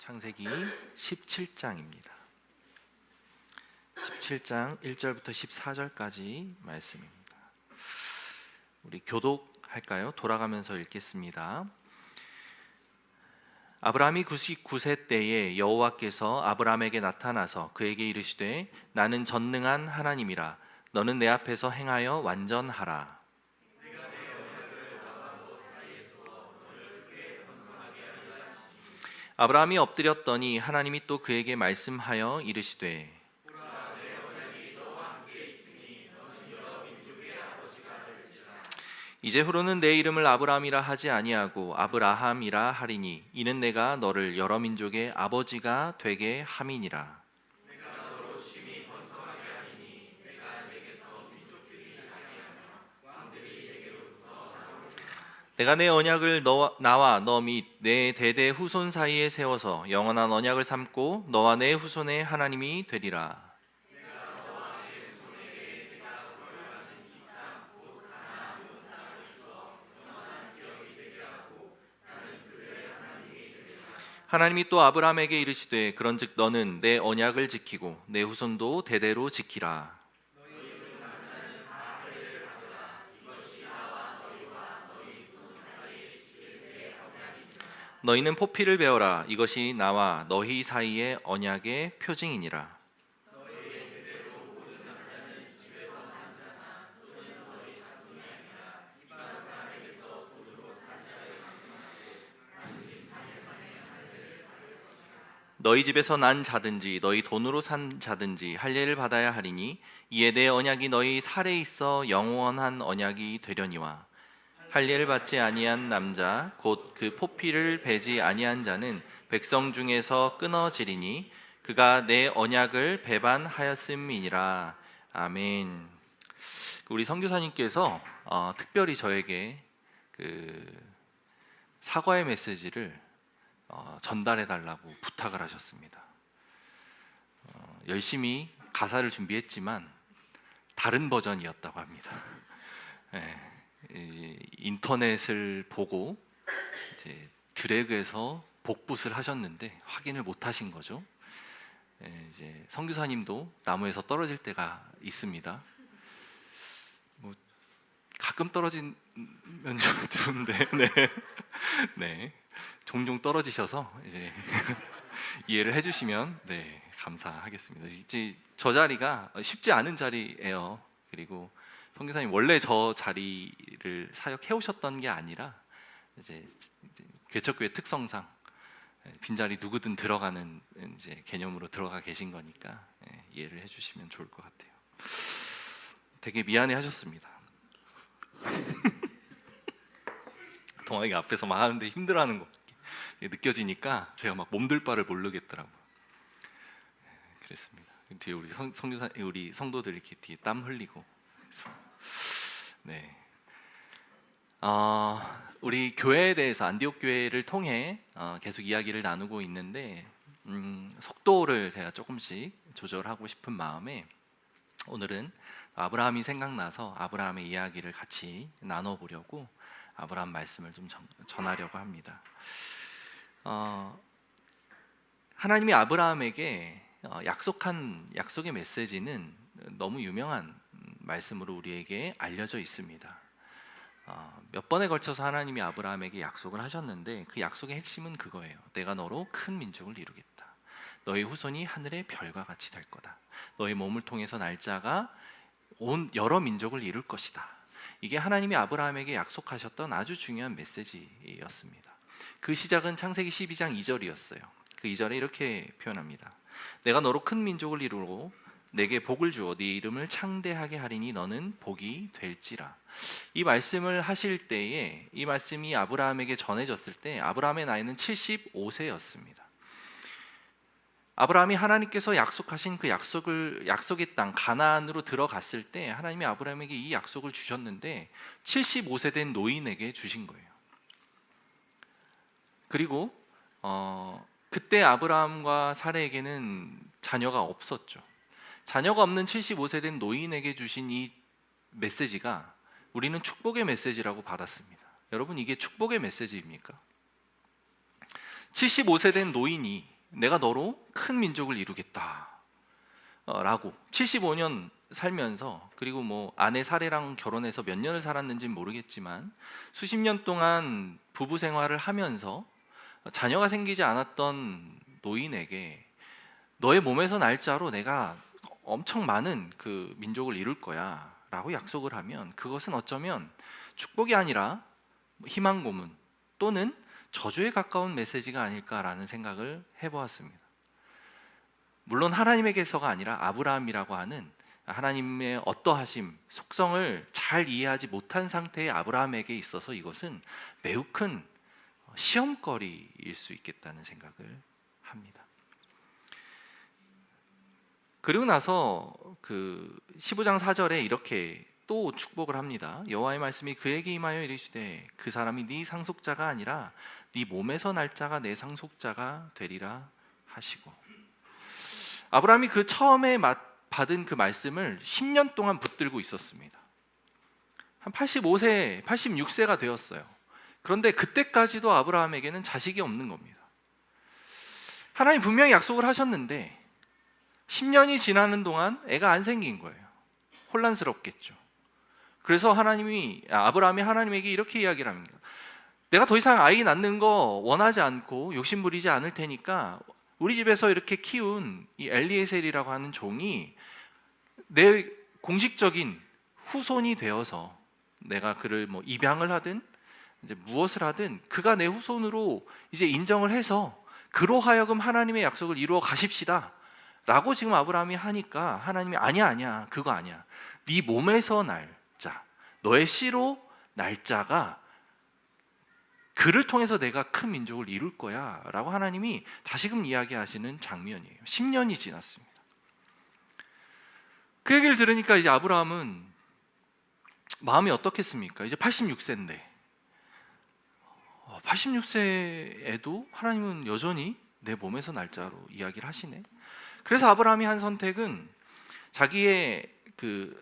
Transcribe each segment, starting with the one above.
창세기 17장입니다. 17장 1절부터 14절까지 말씀입니다. 우리 교독할까요? 돌아가면서 읽겠습니다. 아브라함이 99세 때에 여호와께서 아브라함에게 나타나서 그에게 이르시되 나는 전능한 하나님이라 너는 내 앞에서 행하여 완전하라. 아브라함이 엎드렸더니 하나님이 또 그에게 말씀하여 이르시되 이제후로는 내 이름을 아브라함이라 하지 아니하고 아브라함이라 하리니 이는 내가 너를 여러 민족의 아버지가 되게 함이니라. 내가 내 언약을 나와 너 및 내 대대 후손 사이에 세워서 영원한 언약을 삼고 너와 내 후손의 하나님이 되리라. 하나님이 또 아브라함에게 이르시되 그런즉 너는 내 언약을 지키고 내 후손도 대대로 지키라. 너희는 포피를 베어라. 이것이 나와 너희 사이의 언약의 표징이니라. 너희 집에서 난 자든지 너희 돈으로 산 자든지 할례를 받아야 하리니 이에 내 언약이 너희 살에 있어 영원한 언약이 되려니와 할례를 받지 아니한 남자 곧 그 포피를 베지 아니한 자는 백성 중에서 끊어지리니 그가 내 언약을 배반하였음이니라. 아멘. 우리 선교사님께서 특별히 저에게 그 사과의 메시지를 전달해 달라고 부탁을 하셨습니다. 열심히 가사를 준비했지만 다른 버전이었다고 합니다. 인터넷을 보고 이제 드래그해서 복붙을 하셨는데 확인을 못 하신 거죠. 이제 선교사님도 나무에서 떨어질 때가 있습니다. 뭐 가끔 떨어지면 좀 좋은데, 네. 종종 떨어지셔서 이제 이해를 해주시면 감사하겠습니다. 이제 저 자리가 쉽지 않은 자리예요. 그리고 선교사님 원래 저 자리를 사역해 오셨던 게 아니라 이제 개척교회 특성상 빈자리 누구든 들어가는 이제 개념으로 들어가 계신 거니까 이해를 해주시면 좋을 것 같아요. 되게 미안해하셨습니다. 동아이가 앞에서 막 하는데 힘들어하는 거 느껴지니까 제가 막 몸둘 바를 모르겠더라고요. 그랬습니다. 뒤에 우리 성교사 우리 성도들 이렇게 뒤에 땀 흘리고 네. 우리 교회에 대해서 안디옥 교회를 통해 계속 이야기를 나누고 있는데 속도를 제가 조금씩 조절하고 싶은 마음에 오늘은 아브라함이 생각나서 아브라함의 이야기를 같이 나눠보려고 아브라함 말씀을 좀 전하려고 합니다. 하나님이 아브라함에게 약속한 약속의 메시지는 너무 유명한 말씀으로 우리에게 알려져 있습니다. 몇 번에 걸쳐서 하나님이 아브라함에게 약속을 하셨는데 그 약속의 핵심은 그거예요. 내가 너로 큰 민족을 이루겠다. 너의 후손이 하늘의 별과 같이 될 거다. 너의 몸을 통해서 날짜가 온 여러 민족을 이룰 것이다. 이게 하나님이 아브라함에게 약속하셨던 아주 중요한 메시지였습니다. 그 시작은 창세기 12장 2절이었어요. 그 2절에 이렇게 표현합니다. 내가 너로 큰 민족을 이루고 내게 복을 주어 네 이름을 창대하게 하리니 너는 복이 될지라. 이 말씀을 하실 때에 이 말씀이 아브라함에게 전해졌을 때 아브라함의 나이는 75세였습니다. 아브라함이 하나님께서 약속하신 그 약속의 땅 가나안으로 들어갔을 때 하나님이 아브라함에게 이 약속을 주셨는데 75세 된 노인에게 주신 거예요. 그리고 그때 아브라함과 사레에게는 자녀가 없었죠. 자녀가 없는 75세 된 노인에게 주신 이 메시지가 우리는 축복의 메시지라고 받았습니다. 여러분 이게 축복의 메시지입니까? 75세 된 노인이 내가 너로 큰 민족을 이루겠다 라고 75년 살면서, 그리고 뭐 아내 사례랑 결혼해서 몇 년을 살았는지는 모르겠지만 수십 년 동안 부부 생활을 하면서 자녀가 생기지 않았던 노인에게 너의 몸에서 날짜로 내가 엄청 많은 그 민족을 이룰 거야 라고 약속을 하면, 그것은 어쩌면 축복이 아니라 희망 고문 또는 저주에 가까운 메시지가 아닐까라는 생각을 해보았습니다. 물론 하나님에게서가 아니라 아브라함이라고 하는 하나님의 어떠하심, 속성을 잘 이해하지 못한 상태의 아브라함에게 있어서 이것은 매우 큰 시험거리일 수 있겠다는 생각을 합니다. 그리고 나서 그 15장 4절에 이렇게 또 축복을 합니다. 여호와의 말씀이 그에게 임하여 이르시되 그 사람이 네 상속자가 아니라 네 몸에서 날짜가 내 상속자가 되리라 하시고, 아브라함이 그 처음에 받은 그 말씀을 10년 동안 붙들고 있었습니다. 한 85세, 86세가 되었어요. 그런데 그때까지도 아브라함에게는 자식이 없는 겁니다. 하나님 분명히 약속을 하셨는데 10년이 지나는 동안 애가 안 생긴 거예요. 혼란스럽겠죠. 그래서 아브라함이 하나님에게 이렇게 이야기를 합니다. 내가 더 이상 아이 낳는 거 원하지 않고 욕심 부리지 않을 테니까 우리 집에서 이렇게 키운 이 엘리에셀이라고 하는 종이 내 공식적인 후손이 되어서 내가 그를 뭐 입양을 하든 이제 무엇을 하든 그가 내 후손으로 이제 인정을 해서 그로 하여금 하나님의 약속을 이루어 가십시다 라고 지금 아브라함이 하니까 하나님이 아니야 그거 아니야, 네 몸에서 날짜, 너의 씨로 날짜가 그를 통해서 내가 큰 민족을 이룰 거야 라고 하나님이 다시금 이야기하시는 장면이에요. 10년이 지났습니다. 그 얘기를 들으니까 이제 아브라함은 마음이 어떻겠습니까? 이제 86세인데 86세에도 하나님은 여전히 내 몸에서 날짜로 이야기를 하시네. 그래서 아브라함이 한 선택은 자기의 그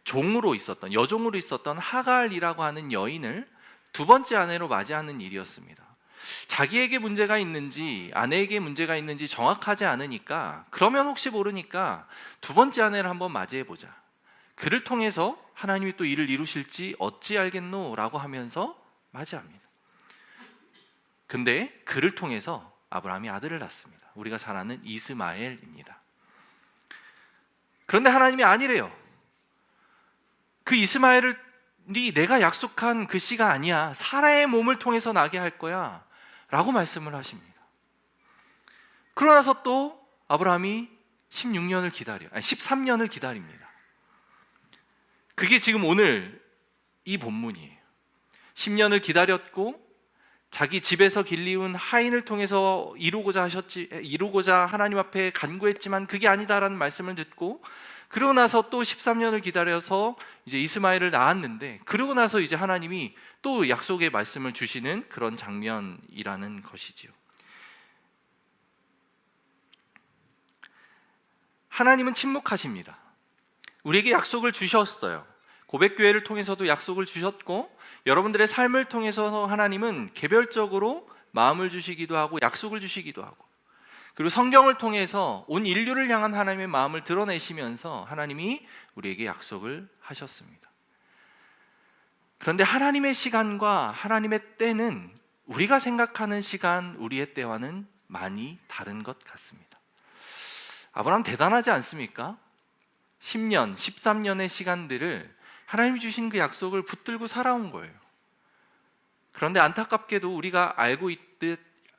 종으로 있었던, 여종으로 있었던 하갈이라고 하는 여인을 두 번째 아내로 맞이하는 일이었습니다. 자기에게 문제가 있는지 아내에게 문제가 있는지 정확하지 않으니까, 그러면 혹시 모르니까 두 번째 아내를 한번 맞이해보자, 그를 통해서 하나님이 또 일을 이루실지 어찌 알겠노 라고 하면서 맞이합니다. 근데 그를 통해서 아브라함이 아들을 낳습니다. 우리가 잘 아는 이스마엘입니다. 그런데 하나님이 아니래요. 그 이스마엘이 내가 약속한 그 씨가 아니야, 사라의 몸을 통해서 나게 할 거야 라고 말씀을 하십니다. 그러고 나서 또 아브라함이 13년을 기다립니다. 그게 지금 오늘 이 본문이에요. 10년을 기다렸고 자기 집에서 길리운 하인을 통해서 이루고자 하나님 앞에 간구했지만 그게 아니다라는 말씀을 듣고, 그러고 나서 또 13년을 기다려서 이제 이스마엘을 낳았는데, 그러고 나서 이제 하나님이 또 약속의 말씀을 주시는 그런 장면이라는 것이지요. 하나님은 침묵하십니다. 우리에게 약속을 주셨어요. 고백교회를 통해서도 약속을 주셨고, 여러분들의 삶을 통해서 하나님은 개별적으로 마음을 주시기도 하고 약속을 주시기도 하고, 그리고 성경을 통해서 온 인류를 향한 하나님의 마음을 드러내시면서 하나님이 우리에게 약속을 하셨습니다. 그런데 하나님의 시간과 하나님의 때는 우리가 생각하는 시간, 우리의 때와는 많이 다른 것 같습니다. 아브라함 대단하지 않습니까? 10년, 13년의 시간들을 하나님이 주신 그 약속을 붙들고 살아온 거예요. 그런데 안타깝게도 우리가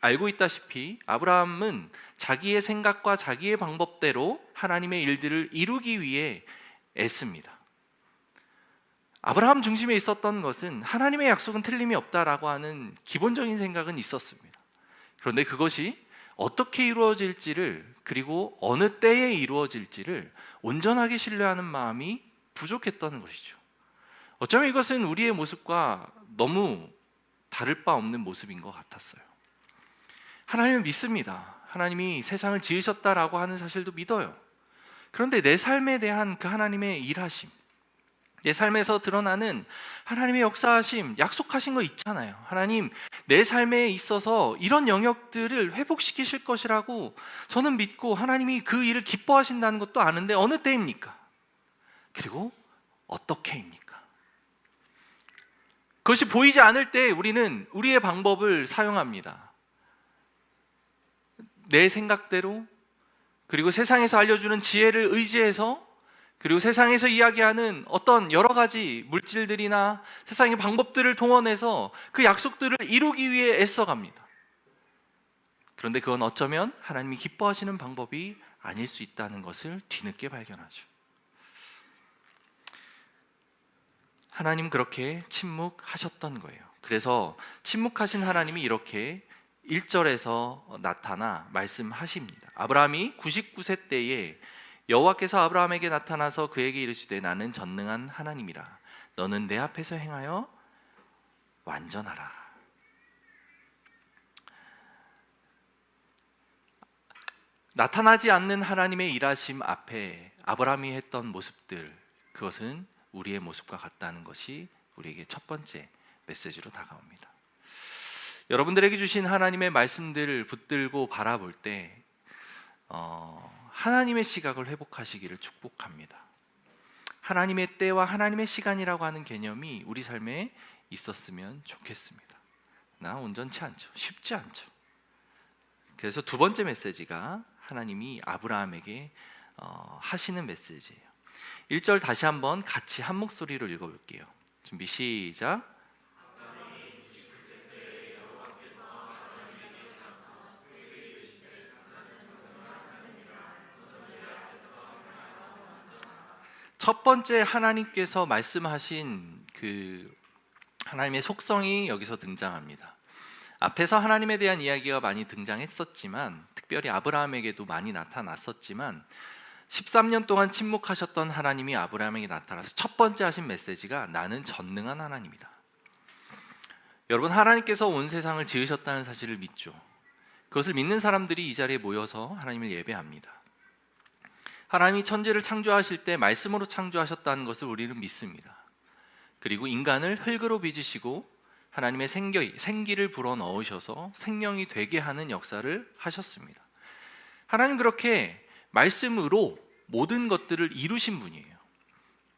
알고 있다시피 아브라함은 자기의 생각과 자기의 방법대로 하나님의 일들을 이루기 위해 애씁니다. 아브라함 중심에 있었던 것은 하나님의 약속은 틀림이 없다라고 하는 기본적인 생각은 있었습니다. 그런데 그것이 어떻게 이루어질지를, 그리고 어느 때에 이루어질지를 온전하게 신뢰하는 마음이 부족했던 것이죠. 어쩌면 이것은 우리의 모습과 너무 다를 바 없는 모습인 것 같았어요. 하나님을 믿습니다. 하나님이 세상을 지으셨다라고 하는 사실도 믿어요. 그런데 내 삶에 대한 그 하나님의 일하심, 내 삶에서 드러나는 하나님의 역사하심, 약속하신 거 있잖아요. 하나님, 내 삶에 있어서 이런 영역들을 회복시키실 것이라고 저는 믿고 하나님이 그 일을 기뻐하신다는 것도 아는데 어느 때입니까? 그리고 어떻게입니까? 그것이 보이지 않을 때 우리는 우리의 방법을 사용합니다. 내 생각대로, 그리고 세상에서 알려주는 지혜를 의지해서, 그리고 세상에서 이야기하는 어떤 여러 가지 물질들이나 세상의 방법들을 동원해서 그 약속들을 이루기 위해 애써갑니다. 그런데 그건 어쩌면 하나님이 기뻐하시는 방법이 아닐 수 있다는 것을 뒤늦게 발견하죠. 하나님 그렇게 침묵하셨던 거예요. 그래서 침묵하신 하나님이 이렇게 1절에서 나타나 말씀하십니다. 아브라함이 99세 때에 여호와께서 아브라함에게 나타나서 그에게 이르시되 나는 전능한 하나님이라. 너는 내 앞에서 행하여 완전하라. 나타나지 않는 하나님의 일하심 앞에 아브라함이 했던 모습들, 그것은 우리의 모습과 같다는 것이 우리에게 첫 번째 메시지로 다가옵니다. 여러분들에게 주신 하나님의 말씀들을 붙들고 바라볼 때 하나님의 시각을 회복하시기를 축복합니다. 하나님의 때와 하나님의 시간이라고 하는 개념이 우리 삶에 있었으면 좋겠습니다. 나 온전치 않죠. 쉽지 않죠. 그래서 두 번째 메시지가 하나님이 아브라함에게 하시는 메시지예요. 1절 다시 한번 같이 한 목소리로 읽어볼게요. 준비 시작. 첫 번째 하나님께서 말씀하신 그 하나님의 속성이 여기서 등장합니다. 앞에서 하나님에 대한 이야기가 많이 등장했었지만, 특별히 아브라함에게도 많이 나타났었지만 13년 동안 침묵하셨던 하나님이 아브라함에게 나타나서 첫 번째 하신 메시지가 나는 전능한 하나님이다. 여러분, 하나님께서 온 세상을 지으셨다는 사실을 믿죠. 그것을 믿는 사람들이 이 자리에 모여서 하나님을 예배합니다. 하나님이 천지를 창조하실 때 말씀으로 창조하셨다는 것을 우리는 믿습니다. 그리고 인간을 흙으로 빚으시고 하나님의 생기를 불어넣으셔서 생명이 되게 하는 역사를 하셨습니다. 하나님 그렇게 말씀으로 모든 것들을 이루신 분이에요.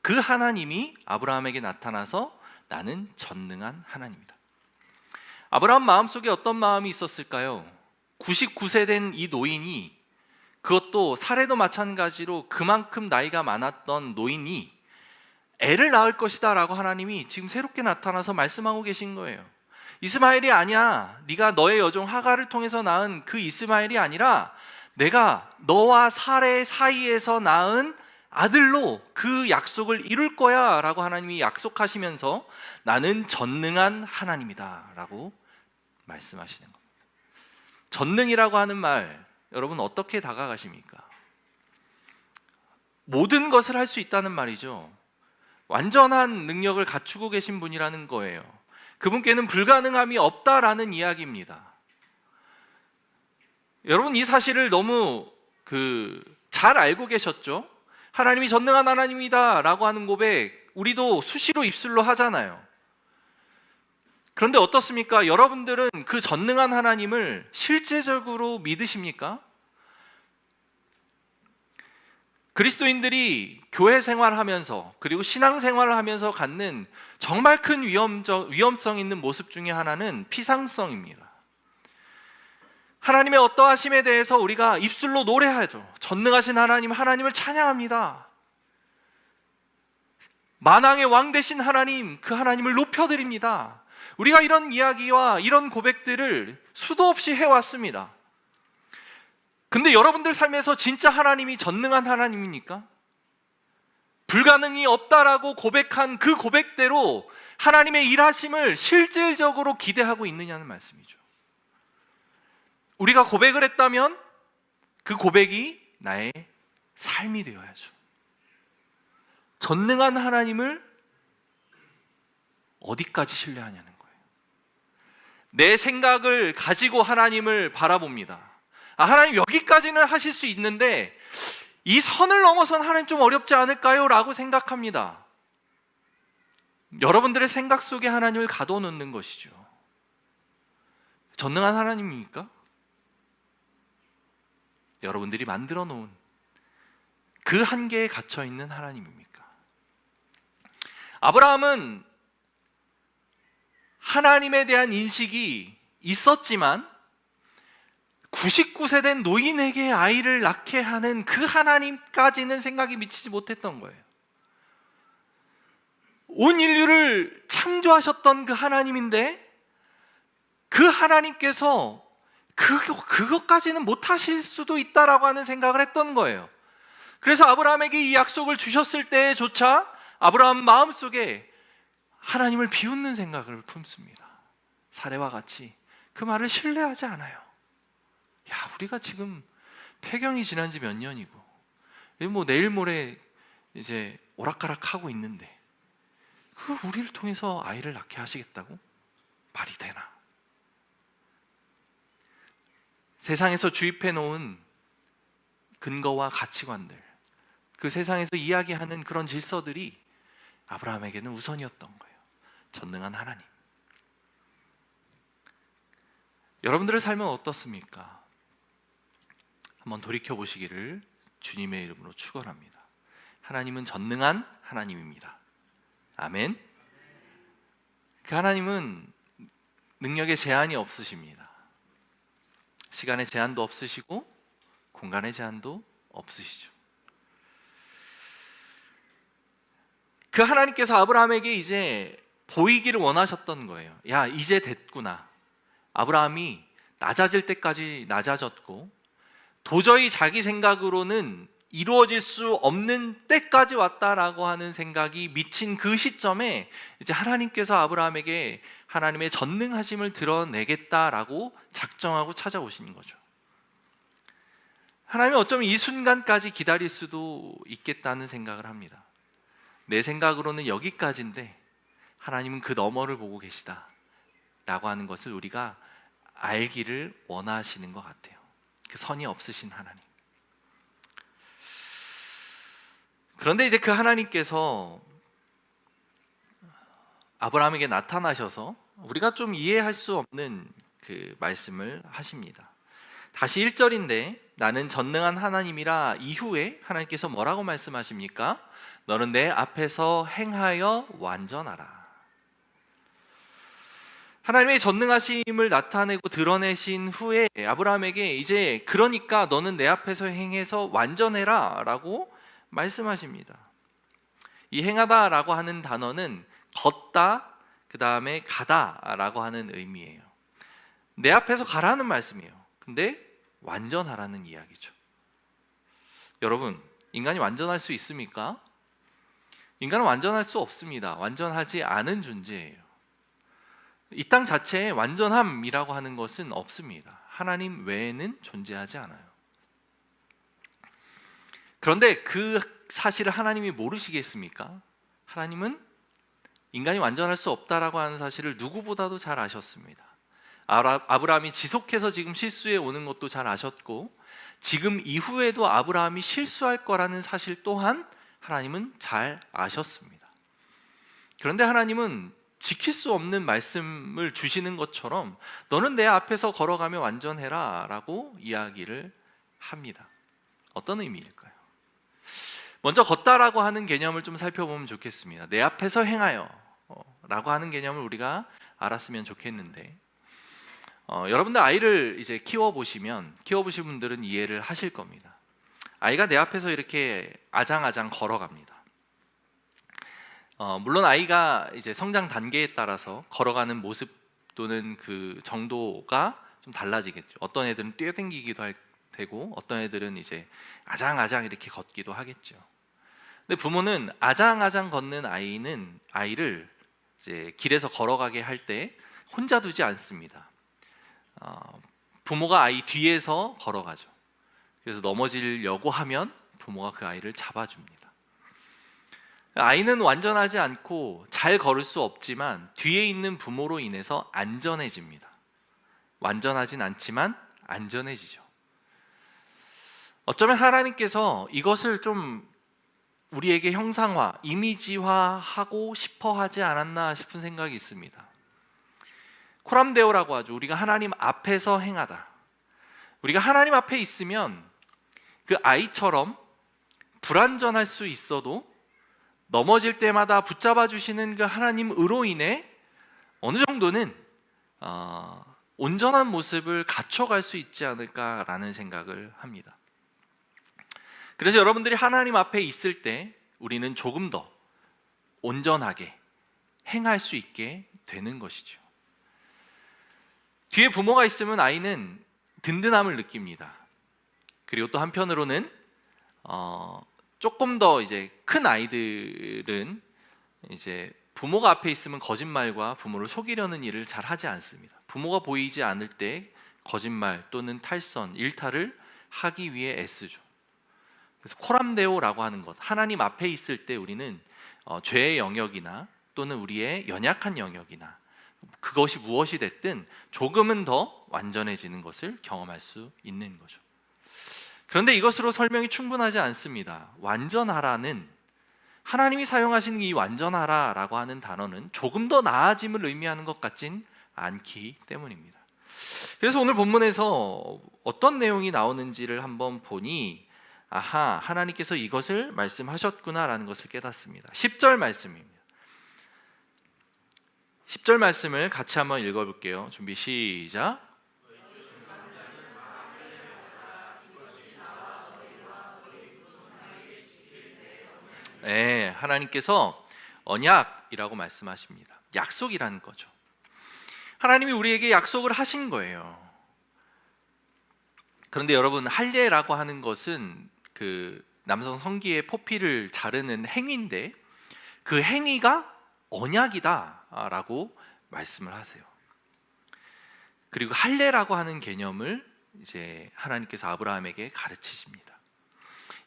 그 하나님이 아브라함에게 나타나서 나는 전능한 하나님이다. 아브라함 마음속에 어떤 마음이 있었을까요? 99세 된 이 노인이, 그것도 사례도 마찬가지로 그만큼 나이가 많았던 노인이 애를 낳을 것이다 라고 하나님이 지금 새롭게 나타나서 말씀하고 계신 거예요. 이스마엘이 아니야. 네가 너의 여종 하갈을 통해서 낳은 그 이스마엘이 아니라 내가 너와 사례 사이에서 낳은 아들로 그 약속을 이룰 거야 라고 하나님이 약속하시면서 나는 전능한 하나님이다 라고 말씀하시는 겁니다. 전능이라고 하는 말, 여러분 어떻게 다가가십니까? 모든 것을 할 수 있다는 말이죠. 완전한 능력을 갖추고 계신 분이라는 거예요. 그분께는 불가능함이 없다라는 이야기입니다. 여러분 이 사실을 너무 잘 알고 계셨죠? 하나님이 전능한 하나님이다 라고 하는 고백 우리도 수시로 입술로 하잖아요. 그런데 어떻습니까? 여러분들은 그 전능한 하나님을 실제적으로 믿으십니까? 그리스도인들이 교회 생활하면서 그리고 신앙 생활을 하면서 갖는 정말 큰 위험성 있는 모습 중에 하나는 피상성입니다. 하나님의 어떠하심에 대해서 우리가 입술로 노래하죠. 전능하신 하나님, 하나님을 찬양합니다. 만왕의 왕 되신 하나님, 그 하나님을 높여드립니다. 우리가 이런 이야기와 이런 고백들을 수도 없이 해왔습니다. 근데 여러분들 삶에서 진짜 하나님이 전능한 하나님입니까? 불가능이 없다라고 고백한 그 고백대로 하나님의 일하심을 실질적으로 기대하고 있느냐는 말씀이죠. 우리가 고백을 했다면 그 고백이 나의 삶이 되어야죠. 전능한 하나님을 어디까지 신뢰하냐는 거예요. 내 생각을 가지고 하나님을 바라봅니다. 하나님 여기까지는 하실 수 있는데 이 선을 넘어선 하나님 좀 어렵지 않을까요? 라고 생각합니다. 여러분들의 생각 속에 하나님을 가둬놓는 것이죠. 전능한 하나님입니까? 여러분들이 만들어 놓은 그 한계에 갇혀 있는 하나님입니까? 아브라함은 하나님에 대한 인식이 있었지만 99세 된 노인에게 아이를 낳게 하는 그 하나님까지는 생각이 미치지 못했던 거예요. 온 인류를 창조하셨던 그 하나님인데 그 하나님께서 그것까지는 못하실 수도 있다라고 하는 생각을 했던 거예요. 그래서 아브라함에게 이 약속을 주셨을 때조차 아브라함 마음속에 하나님을 비웃는 생각을 품습니다. 사례와 같이 그 말을 신뢰하지 않아요. 야, 우리가 지금 폐경이 지난 지 몇 년이고 뭐 내일 모레 이제 오락가락하고 있는데 그 우리를 통해서 아이를 낳게 하시겠다고? 말이 되나? 세상에서 주입해 놓은 근거와 가치관들, 그 세상에서 이야기하는 그런 질서들이 아브라함에게는 우선이었던 거예요. 전능한 하나님. 여러분들의 삶은 어떻습니까? 한번 돌이켜 보시기를 주님의 이름으로 축원합니다. 하나님은 전능한 하나님입니다. 아멘. 그 하나님은 능력에 제한이 없으십니다. 시간의 제한도 없으시고 공간의 제한도 없으시죠. 그 하나님께서 아브라함에게 이제 보이기를 원하셨던 거예요. 야, 이제 됐구나. 아브라함이 낮아질 때까지 낮아졌고 도저히 자기 생각으로는 이루어질 수 없는 때까지 왔다라고 하는 생각이 미친 그 시점에 이제 하나님께서 아브라함에게 하나님의 전능하심을 드러내겠다라고 작정하고 찾아오신 거죠. 하나님은 어쩌면 이 순간까지 기다릴 수도 있겠다는 생각을 합니다. 내 생각으로는 여기까지인데 하나님은 그 너머를 보고 계시다라고 하는 것을 우리가 알기를 원하시는 것 같아요. 그 선이 없으신 하나님. 그런데 이제 그 하나님께서 아브라함에게 나타나셔서 우리가 좀 이해할 수 없는 그 말씀을 하십니다. 다시 1절인데 나는 전능한 하나님이라 이후에 하나님께서 뭐라고 말씀하십니까? 너는 내 앞에서 행하여 완전하라. 하나님의 전능하심을 나타내고 드러내신 후에 아브라함에게 이제 그러니까 너는 내 앞에서 행해서 완전해라 라고 말씀하십니다. 이 행하다 라고 하는 단어는 걷다, 그 다음에 가다 라고 하는 의미예요. 내 앞에서 가라는 말씀이에요. 근데 완전하라는 이야기죠. 여러분, 인간이 완전할 수 있습니까? 인간은 완전할 수 없습니다. 완전하지 않은 존재예요. 이 땅 자체에 완전함이라고 하는 것은 없습니다. 하나님 외에는 존재하지 않아요. 그런데 그 사실을 하나님이 모르시겠습니까? 하나님은 인간이 완전할 수 없다라고 하는 사실을 누구보다도 잘 아셨습니다. 아브라함이 지속해서 지금 실수해 오는 것도 잘 아셨고 지금 이후에도 아브라함이 실수할 거라는 사실 또한 하나님은 잘 아셨습니다. 그런데 하나님은 지킬 수 없는 말씀을 주시는 것처럼 너는 내 앞에서 걸어가며 완전해라 라고 이야기를 합니다. 어떤 의미일까요? 먼저 걷다라고 하는 개념을 좀 살펴보면 좋겠습니다. 내 앞에서 행하여 라고 하는 개념을 우리가 알았으면 좋겠는데 여러분들 아이를 이제 키워보신 분들은 이해를 하실 겁니다. 아이가 내 앞에서 이렇게 아장아장 걸어갑니다. 물론 아이가 이제 성장 단계에 따라서 걸어가는 모습 또는 그 정도가 좀 달라지겠죠. 어떤 애들은 뛰어댕기기도 되고 어떤 애들은 이제 아장아장 이렇게 걷기도 하겠죠. 근데 부모는 아장아장 걷는 아이를 이제 길에서 걸어가게 할 때 혼자 두지 않습니다. 부모가 아이 뒤에서 걸어가죠. 그래서 넘어지려고 하면 부모가 그 아이를 잡아줍니다. 아이는 완전하지 않고 잘 걸을 수 없지만 뒤에 있는 부모로 인해서 안전해집니다. 완전하진 않지만 안전해지죠. 어쩌면 하나님께서 이것을 좀 우리에게 형상화, 이미지화하고 싶어 하지 않았나 싶은 생각이 있습니다. 코람데오라고 하죠. 우리가 하나님 앞에서 행하다. 우리가 하나님 앞에 있으면 그 아이처럼 불완전할 수 있어도 넘어질 때마다 붙잡아 주시는 그 하나님으로 인해 어느 정도는 온전한 모습을 갖춰갈 수 있지 않을까라는 생각을 합니다. 그래서 여러분들이 하나님 앞에 있을 때 우리는 조금 더 온전하게 행할 수 있게 되는 것이죠. 뒤에 부모가 있으면 아이는 든든함을 느낍니다. 그리고 또 한편으로는 조금 더 이제 큰 아이들은 이제 부모가 앞에 있으면 거짓말과 부모를 속이려는 일을 잘 하지 않습니다. 부모가 보이지 않을 때 거짓말 또는 탈선, 일탈을 하기 위해 애쓰죠. 그래서 코람데오라고 하는 것, 하나님 앞에 있을 때 우리는 죄의 영역이나 또는 우리의 연약한 영역이나 그것이 무엇이 됐든 조금은 더 완전해지는 것을 경험할 수 있는 거죠. 그런데 이것으로 설명이 충분하지 않습니다. 완전하라는, 하나님이 사용하시는 이 완전하라라고 하는 단어는 조금 더 나아짐을 의미하는 것 같진 않기 때문입니다. 그래서 오늘 본문에서 어떤 내용이 나오는지를 한번 보니 아하, 하나님께서 이것을 말씀하셨구나라는 것을 깨닫습니다. 10절 말씀입니다. 10절 말씀을 같이 한번 읽어볼게요. 준비 시작. 네, 하나님께서 언약이라고 말씀하십니다. 약속이라는 거죠. 하나님이 우리에게 약속을 하신 거예요. 그런데 여러분, 할례라고 하는 것은 그 남성 성기의 포피를 자르는 행위인데 그 행위가 언약이다라고 말씀을 하세요. 그리고 할례라고 하는 개념을 이제 하나님께서 아브라함에게 가르치십니다.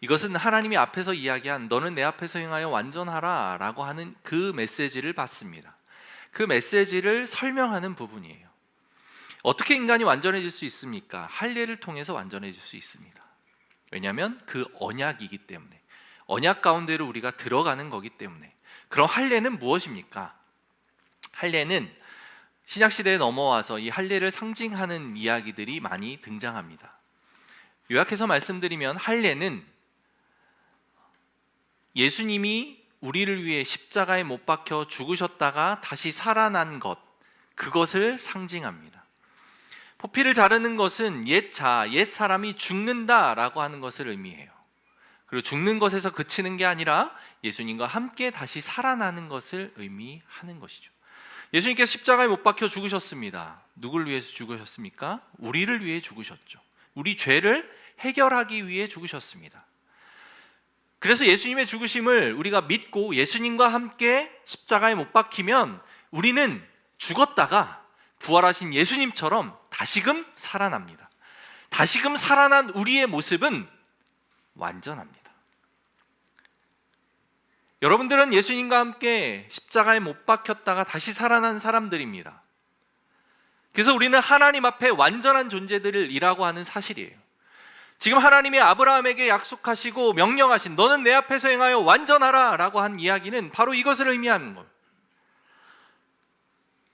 이것은 하나님이 앞에서 이야기한 너는 내 앞에서 행하여 완전하라 라고 하는 그 메시지를 받습니다. 그 메시지를 설명하는 부분이에요. 어떻게 인간이 완전해질 수 있습니까? 할례를 통해서 완전해질 수 있습니다. 왜냐하면 그 언약이기 때문에, 언약 가운데로 우리가 들어가는 거기 때문에. 그럼 할례는 무엇입니까? 할례는 신약시대에 넘어와서 이 할례를 상징하는 이야기들이 많이 등장합니다. 요약해서 말씀드리면 할례는 예수님이 우리를 위해 십자가에 못 박혀 죽으셨다가 다시 살아난 것, 그것을 상징합니다. 포피를 자르는 것은 옛 사람이 죽는다라고 하는 것을 의미해요. 그리고 죽는 것에서 그치는 게 아니라 예수님과 함께 다시 살아나는 것을 의미하는 것이죠. 예수님께서 십자가에 못 박혀 죽으셨습니다. 누굴 위해서 죽으셨습니까? 우리를 위해 죽으셨죠. 우리 죄를 해결하기 위해 죽으셨습니다. 그래서 예수님의 죽으심을 우리가 믿고 예수님과 함께 십자가에 못 박히면 우리는 죽었다가 부활하신 예수님처럼 다시금 살아납니다. 다시금 살아난 우리의 모습은 완전합니다. 여러분들은 예수님과 함께 십자가에 못 박혔다가 다시 살아난 사람들입니다. 그래서 우리는 하나님 앞에 완전한 존재들이라고 하는 사실이에요. 지금 하나님이 아브라함에게 약속하시고 명령하신 너는 내 앞에서 행하여 완전하라 라고 한 이야기는 바로 이것을 의미하는 거예요.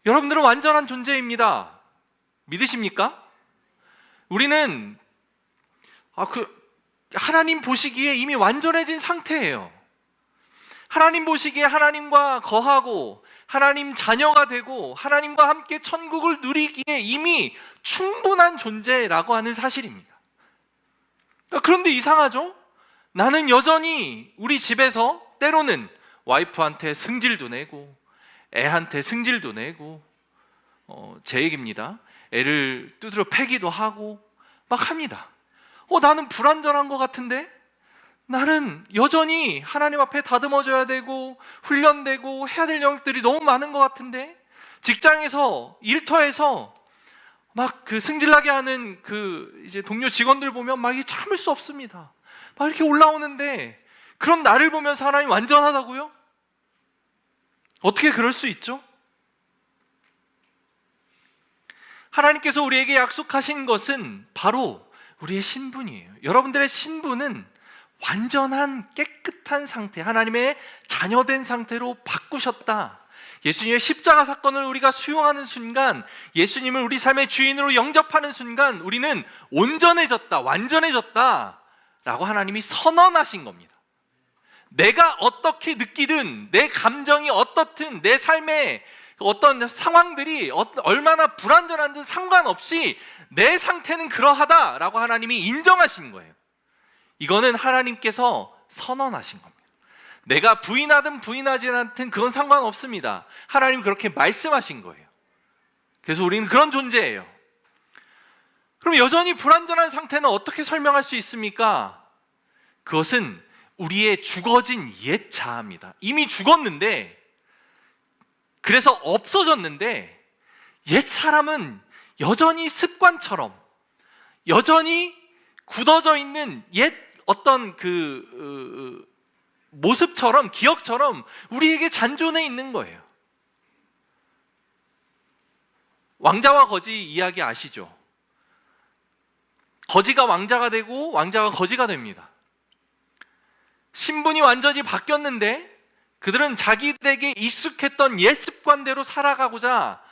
여러분들은 완전한 존재입니다. 믿으십니까? 우리는 하나님 보시기에 이미 완전해진 상태예요. 하나님 보시기에 하나님과 거하고 하나님 자녀가 되고 하나님과 함께 천국을 누리기에 이미 충분한 존재라고 하는 사실입니다. 그런데 이상하죠? 나는 여전히 우리 집에서 때로는 와이프한테 승질도 내고 애한테 승질도 내고 제 얘기입니다. 애를 두드려 패기도 하고 막 합니다. 나는 불완전한 것 같은데? 나는 여전히 하나님 앞에 다듬어져야 되고 훈련되고 해야 될 영역들이 너무 많은 것 같은데? 직장에서 일터에서 막 그 승질나게 하는 그 이제 동료 직원들 보면 막 이게 참을 수 없습니다. 막 이렇게 올라오는데 그런 나를 보면서 하나님 완전하다고요? 어떻게 그럴 수 있죠? 하나님께서 우리에게 약속하신 것은 바로 우리의 신분이에요. 여러분들의 신분은 완전한 깨끗한 상태, 하나님의 자녀된 상태로 바꾸셨다. 예수님의 십자가 사건을 우리가 수용하는 순간, 예수님을 우리 삶의 주인으로 영접하는 순간 우리는 온전해졌다, 완전해졌다 라고 하나님이 선언하신 겁니다. 내가 어떻게 느끼든, 내 감정이 어떻든, 내 삶의 어떤 상황들이 얼마나 불완전한든 상관없이 내 상태는 그러하다라고 하나님이 인정하신 거예요. 이거는 하나님께서 선언하신 겁니다. 내가 부인하든 부인하지 않든 그건 상관없습니다. 하나님 그렇게 말씀하신 거예요. 그래서 우리는 그런 존재예요. 그럼 여전히 불완전한 상태는 어떻게 설명할 수 있습니까? 그것은 우리의 죽어진 옛 자아입니다. 이미 죽었는데, 그래서 없어졌는데, 옛 사람은 여전히 습관처럼, 여전히 굳어져 있는 옛 어떤 모습처럼, 기억처럼 우리에게 잔존해 있는 거예요. 왕자와 거지 이야기 아시죠? 거지가 왕자가 되고 왕자가 거지가 됩니다. 신분이 완전히 바뀌었는데 그들은 자기들에게 익숙했던 옛 습관대로 살아가고자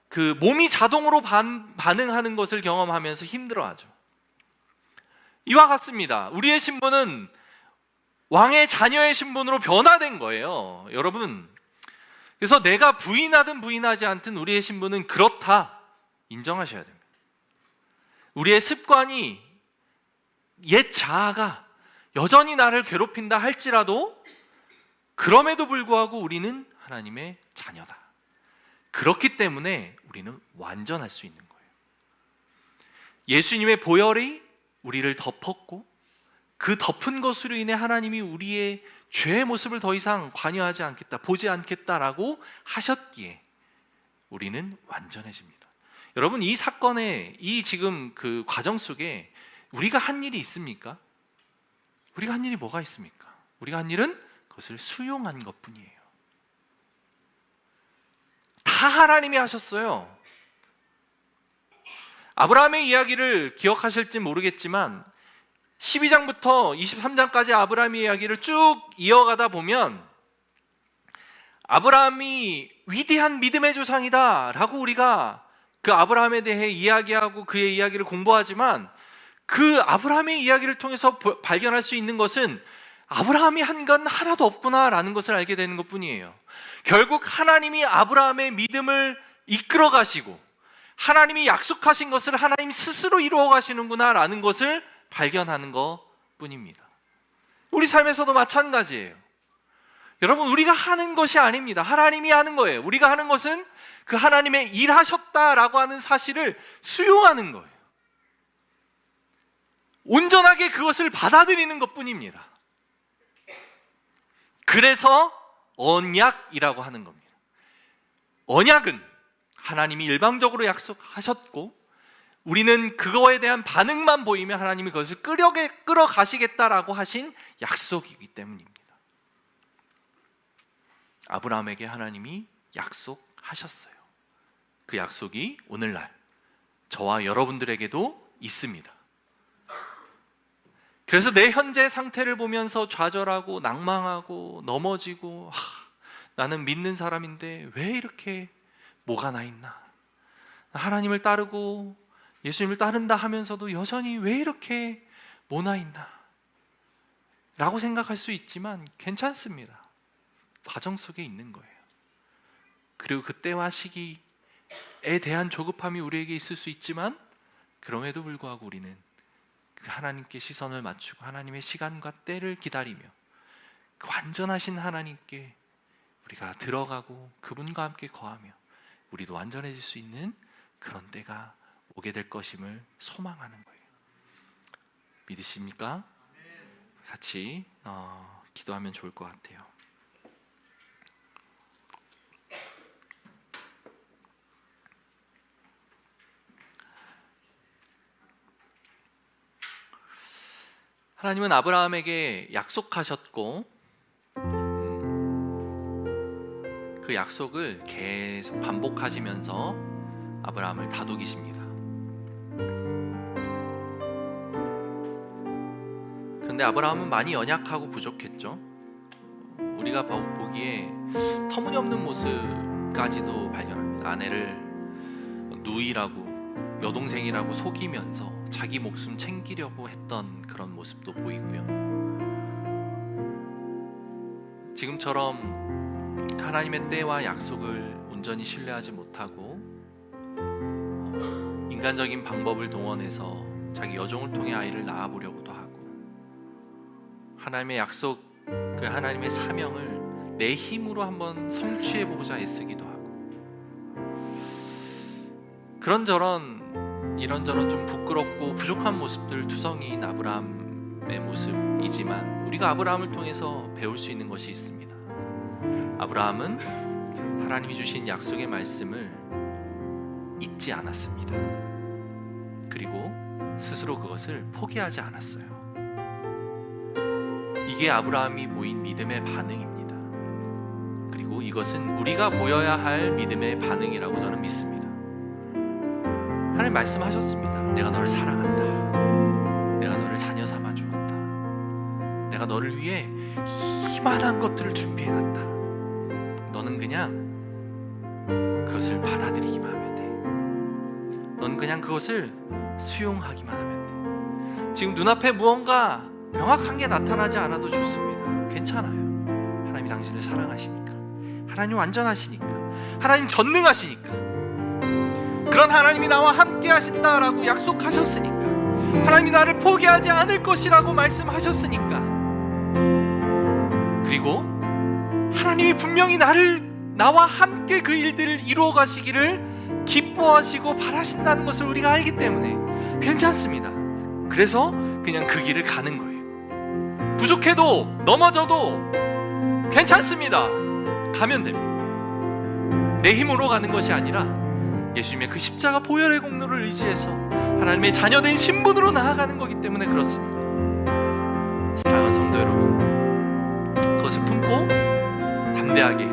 그 몸이 자동으로 반응하는 것을 경험하면서 힘들어하죠. 이와 같습니다. 우리의 신분은 왕의 자녀의 신분으로 변화된 거예요, 여러분. 그래서 내가 부인하든 부인하지 않든 우리의 신분은 그렇다 인정하셔야 됩니다. 우리의 습관이, 옛 자아가 여전히 나를 괴롭힌다 할지라도 그럼에도 불구하고 우리는 하나님의 자녀다. 그렇기 때문에 우리는 완전할 수 있는 거예요. 예수님의 보혈이 우리를 덮었고 그 덮은 것으로 인해 하나님이 우리의 죄의 모습을 더 이상 관여하지 않겠다, 보지 않겠다라고 하셨기에 우리는 완전해집니다. 여러분, 이 사건의 이 지금 그 과정 속에 우리가 한 일이 있습니까? 우리가 한 일이 뭐가 있습니까? 우리가 한 일은 그것을 수용한 것뿐이에요. 다 하나님이 하셨어요. 아브라함의 이야기를 기억하실지 모르겠지만 12장부터 23장까지 아브라함의 이야기를 쭉 이어가다 보면 아브라함이 위대한 믿음의 조상이다 라고 우리가 그 아브라함에 대해 이야기하고 그의 이야기를 공부하지만, 그 아브라함의 이야기를 통해서 발견할 수 있는 것은 아브라함이 한 건 하나도 없구나 라는 것을 알게 되는 것뿐이에요. 결국 하나님이 아브라함의 믿음을 이끌어 가시고 하나님이 약속하신 것을 하나님 스스로 이루어 가시는구나 라는 것을 발견하는 것뿐입니다. 우리 삶에서도 마찬가지예요. 여러분, 우리가 하는 것이 아닙니다. 하나님이 하는 거예요. 우리가 하는 것은 그 하나님의 일하셨다라고 하는 사실을 수용하는 거예요. 온전하게 그것을 받아들이는 것뿐입니다. 그래서 언약이라고 하는 겁니다. 언약은 하나님이 일방적으로 약속하셨고 우리는 그거에 대한 반응만 보이면 하나님이 그것을 끌어가시겠다라고 하신 약속이기 때문입니다. 아브라함에게 하나님이 약속하셨어요. 그 약속이 오늘날 저와 여러분들에게도 있습니다. 그래서 내 현재 상태를 보면서 좌절하고 낭망하고 넘어지고, 나는 믿는 사람인데 왜 이렇게 뭐가 나 있나, 하나님을 따르고 예수님을 따른다 하면서도 여전히 왜 이렇게 뭐나 있나 라고 생각할 수 있지만 괜찮습니다. 과정 속에 있는 거예요. 그리고 그때와 시기에 대한 조급함이 우리에게 있을 수 있지만 그럼에도 불구하고 우리는 그 하나님께 시선을 맞추고 하나님의 시간과 때를 기다리며 그 완전하신 하나님께 우리가 들어가고 그분과 함께 거하며 우리도 완전해질 수 있는 그런 때가 오게 될 것임을 소망하는 거예요. 믿으십니까? 같이 기도하면 좋을 것 같아요. 하나님은 아브라함에게 약속하셨고 그 약속을 계속 반복하시면서 아브라함을 다독이십니다. 그런데 그런데 아브라함은 많이 연약하고 부족했죠. 우리가 보기에 터무니없는 모습까지도 발견합니다. 아내를 누이라고, 여동생이라고 속이면서 자기 목숨 챙기려고 했던 그런 모습도 보이고요. 지금처럼 하나님의 때와 약속을 온전히 신뢰하지 못하고 인간적인 방법을 동원해서 자기 여종을 통해 아이를 낳아보려고도 하고, 하나님의 약속, 그 하나님의 사명을 내 힘으로 한번 성취해보고자 애쓰기도 하고, 이런저런 좀 부끄럽고 부족한 모습들 투성이인 아브라함의 모습이지만, 우리가 아브라함을 통해서 배울 수 있는 것이 있습니다. 아브라함은 하나님이 주신 약속의 말씀을 잊지 않았습니다. 그리고 스스로 그것을 포기하지 않았어요. 이게 아브라함이 보인 믿음의 반응입니다. 그리고 이것은 우리가 보여야 할 믿음의 반응이라고 저는 믿습니다. 하나님 말씀하셨습니다. 내가 너를 사랑한다. 내가 너를 자녀 삼아 주었다. 내가 너를 위해 이만한 것들을 준비해놨다. 너는 그냥 그것을 받아들이기만 하면 돼. 너는 그냥 그것을 수용하기만 하면 돼. 지금 눈앞에 무언가 명확한 게 나타나지 않아도 좋습니다. 괜찮아요. 하나님이 당신을 사랑하시니까, 하나님 완전하시니까, 하나님 전능하시니까, 그런 하나님이 나와 함께 하신다라고 약속하셨으니까, 하나님이 나를 포기하지 않을 것이라고 말씀하셨으니까, 그리고 하나님이 분명히 나와 함께 그 일들을 이루어 가시기를 기뻐하시고 바라신다는 것을 우리가 알기 때문에 괜찮습니다. 그래서 그냥 그 길을 가는 거예요. 부족해도 넘어져도 괜찮습니다. 가면 됩니다. 내 힘으로 가는 것이 아니라 예수님의 그 십자가 보혈의 공로를 의지해서 하나님의 자녀된 신분으로 나아가는 거기 때문에 그렇습니다. 사랑하는 성도 여러분, 그것을 품고 담대하게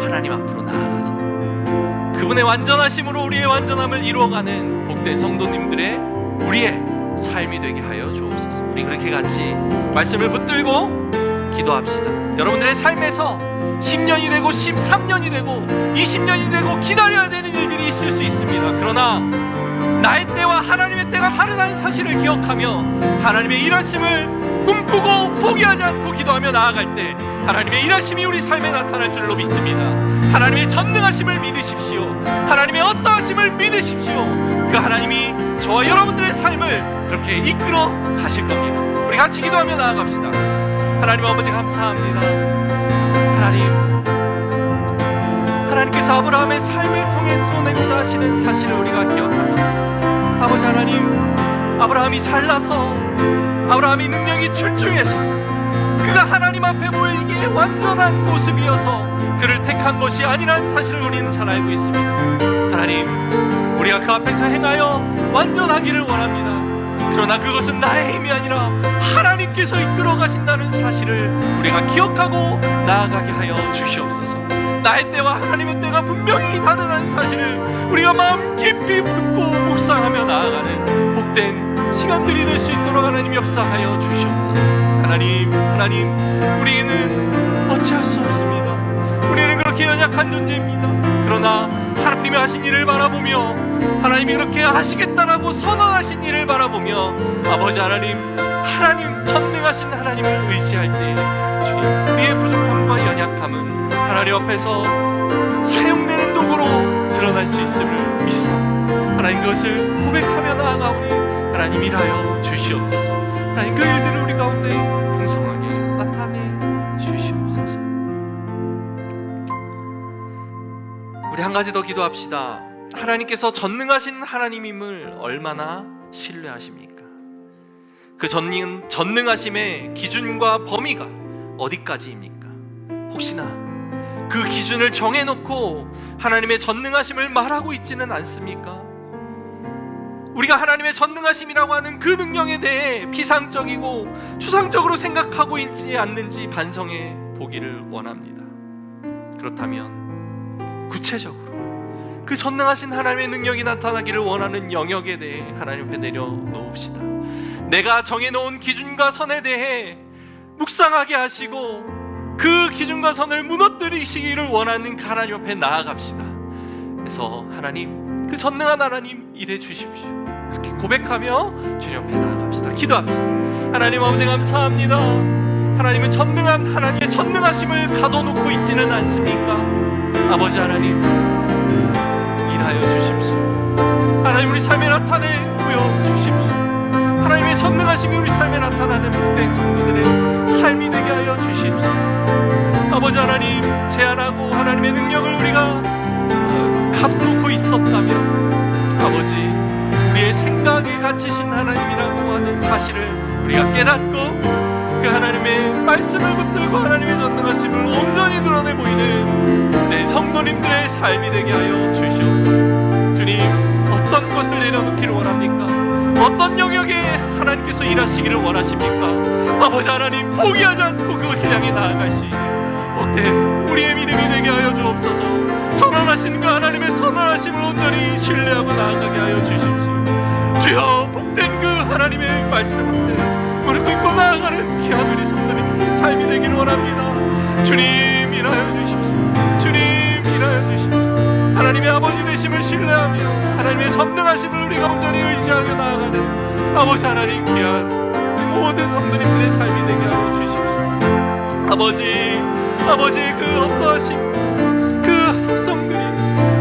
하나님 앞으로 나아가서 그분의 완전하심으로 우리의 완전함을 이루어가는 복된 성도님들의 우리의 삶이 되게 하여 주옵소서. 우리 그렇게 같이 말씀을 붙들고 기도합시다. 여러분들의 삶에서 10년이 되고 13년이 되고 20년이 되고 기다려야 되는 일들이 있을 수 있습니다. 그러나 나의 때와 하나님의 때가 다르다는 사실을 기억하며 하나님의 일하심을 꿈꾸고 포기하지 않고 기도하며 나아갈 때 하나님의 일하심이 우리 삶에 나타날 줄로 믿습니다. 하나님의 전능하심을 믿으십시오. 하나님의 어떠하심을 믿으십시오. 그 하나님이 저와 여러분들의 삶을 그렇게 이끌어 가실 겁니다. 우리 같이 기도하며 나아갑시다. 하나님 아버지 감사합니다. 하나님께서 아브라함의 삶을 통해 드러내고자 하시는 사실을 우리가 기억합니다. 아버지 하나님, 아브라함이 잘나서 아브라함이 능력이 출중해서 그가 하나님 앞에 보이기에 완전한 모습이어서 그를 택한 것이 아니라는 사실을 우리는 잘 알고 있습니다. 하나님, 우리가 그 앞에서 행하여 완전하기를 원합니다. 그러나 그것은 나의 힘이 아니라 하나님께서 이끌어 가신다는 사실을 우리가 기억하고 나아가게 하여 주시옵소서. 나의 때와 하나님의 때가 분명히 다르다는 사실을 우리가 마음 깊이 품고 묵상하며 나아가는 복된 시간들이 될 수 있도록 하나님 역사하여 주시옵소서. 하나님, 우리는 어찌할 수 없습니다. 우리는 그렇게 연약한 존재입니다. 그러나 하나님이 하신 일을 바라보며 하나님이 그렇게 하시겠다라고 선언하신 일을 바라보며 아버지 하나님 전능하신 하나님을 의지할 때 주님, 우리의 부족함과 연약함은 하나님 앞에서 사용되는 도구로 드러날 수 있음을 믿습니다. 하나님, 그것을 고백하며 나아가오니 하나님 일하여 주시옵소서. 하나님, 그 일들을 우리 가운데 풍성하게 나타내 주시옵소서. 우리 한 가지 더 기도합시다. 하나님께서 전능하신 하나님임을 얼마나 신뢰하십니까? 그 전능하심의 기준과 범위가 어디까지입니까? 혹시나 그 기준을 정해놓고 하나님의 전능하심을 말하고 있지는 않습니까? 우리가 하나님의 전능하심이라고 하는 그 능력에 대해 피상적이고 추상적으로 생각하고 있지 않는지 반성해 보기를 원합니다. 그렇다면 구체적으로 그 전능하신 하나님의 능력이 나타나기를 원하는 영역에 대해 하나님 앞에 내려놓읍시다. 내가 정해놓은 기준과 선에 대해 묵상하게 하시고 그 기준과 선을 무너뜨리시기를 원하는 그 하나님 앞에 나아갑시다. 그래서 하나님, 그 전능한 하나님 일해 주십시오. 그렇게 고백하며 주님 앞에 나아갑시다. 기도합시다. 하나님 아버지 감사합니다. 하나님은 전능한 하나님의 전능하심을 가둬놓고 있지는 않습니까? 아버지 하나님, 일하여 주십시오. 하나님, 우리 삶에 나타내 보여주십시오. 하나님의 전능하심이 우리 삶에 나타나는 복된 성도들의 삶이 되게 하여 주십시오. 아버지 하나님, 제안하고 하나님의 능력을 우리가 가둬놓고 있었다면 아버지, 우리의 생각에 갇히신 하나님이라고 하는 사실을 우리가 깨닫고 그 하나님의 말씀을 붙들고 하나님의 전능하심을 온전히 드러내 보이는 내 성도님들의 삶이 되게 하여 주시옵소서. 주님, 어떤 것을 내려놓기를 원합니까? 어떤 영역에 하나님께서 일하시기를 원하십니까? 아버지 하나님, 포기하지 않고 그것을 향해 나아갈 수 있는 복된 우리의 믿음이 되게 하여 주옵소서. 선언하신 그 하나님의 선언하심을 온전히 신뢰하고 나아가게 하여 주십시오. 주여, 복된 그 하나님의 말씀 앞에 무릎 꿇고 나아가는 귀한 우리 성도님의 삶이 되기를 원합니다. 주님, 일하여 주십시오. 주님, 일하여 주십시오. 하나님의 아버지 되심을 신뢰하며 하나님의 전능하심을 우리가 온전히 의지하며 나아가는 아버지 하나님, 귀한 모든 성도님들의 삶이 되게 하여 주십시오. 아버지의 그 어떠하신 그 속성들이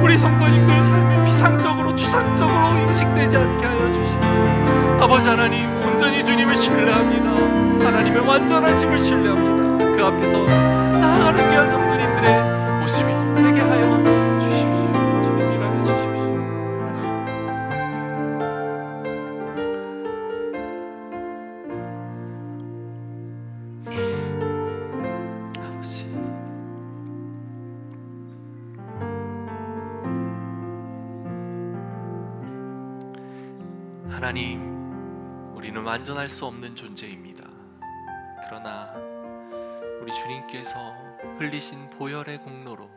우리 성도님들 삶에 비상적으로 추상적으로 인식되지 않게 하여 주십시오. 아버지 하나님, 온전히 주님을 신뢰합니다. 하나님의 완전하심을 신뢰합니다. 그 앞에서 나아가는 귀한 성도님들의 모습이 되게 하여 주십시오. 주님, 일하여 주십시오. 아버지, 하나님, 우리는 완전할 수 없는 존재입니다. 그러나 우리 주님께서 흘리신 보혈의 공로로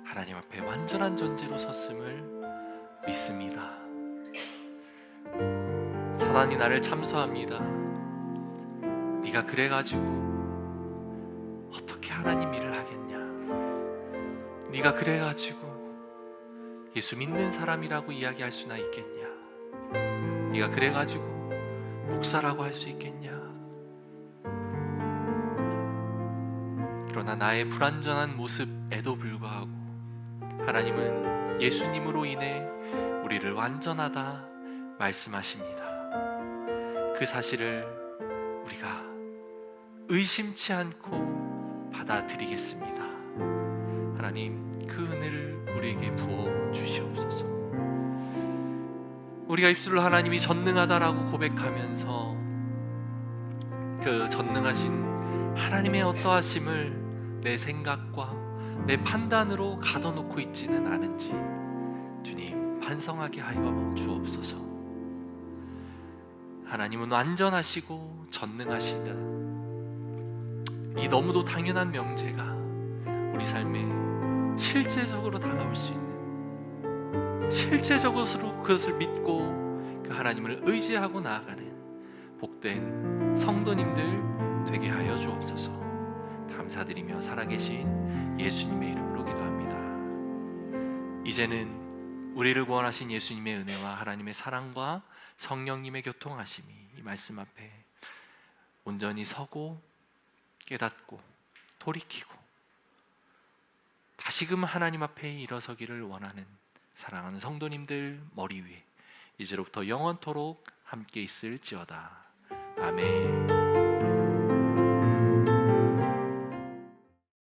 하나님 앞에 완전한 존재로 섰음을 믿습니다. 사단이 나를 참소합니다. 네가 그래가지고 어떻게 하나님 일을 하겠냐? 네가 그래가지고 예수 믿는 사람이라고 이야기할 수나 있겠냐? 네가 그래가지고 목사라고 할 수 있겠냐? 그러나 나의 불완전한 모습에도 불구하고 하나님은 예수님으로 인해 우리를 완전하다 말씀하십니다. 그 사실을 우리가 의심치 않고 받아들이겠습니다. 하나님, 그 은혜를 우리에게 부어 주시옵소서. 우리가 입술로 하나님이 전능하다라고 고백하면서 그 전능하신 하나님의 어떠하심을 내 생각과 내 판단으로 가둬놓고 있지는 않은지 주님, 반성하게 하여 주옵소서. 하나님은 완전하시고 전능하시다, 이 너무도 당연한 명제가 우리 삶에 실제적으로 다가올 수 있는, 실제적으로 그것을 믿고 그 하나님을 의지하고 나아가는 복된 성도님들 되게 하여 주옵소서. 감사드리며 살아계신 예수님의 이름으로 기도합니다. 이제는 우리를 구원하신 예수님의 은혜와 하나님의 사랑과 성령님의 교통하심이 이 말씀 앞에 온전히 서고 깨닫고 돌이키고 다시금 하나님 앞에 일어서기를 원하는 사랑하는 성도님들 머리 위에 이제로부터 영원토록 함께 있을지어다. 아멘.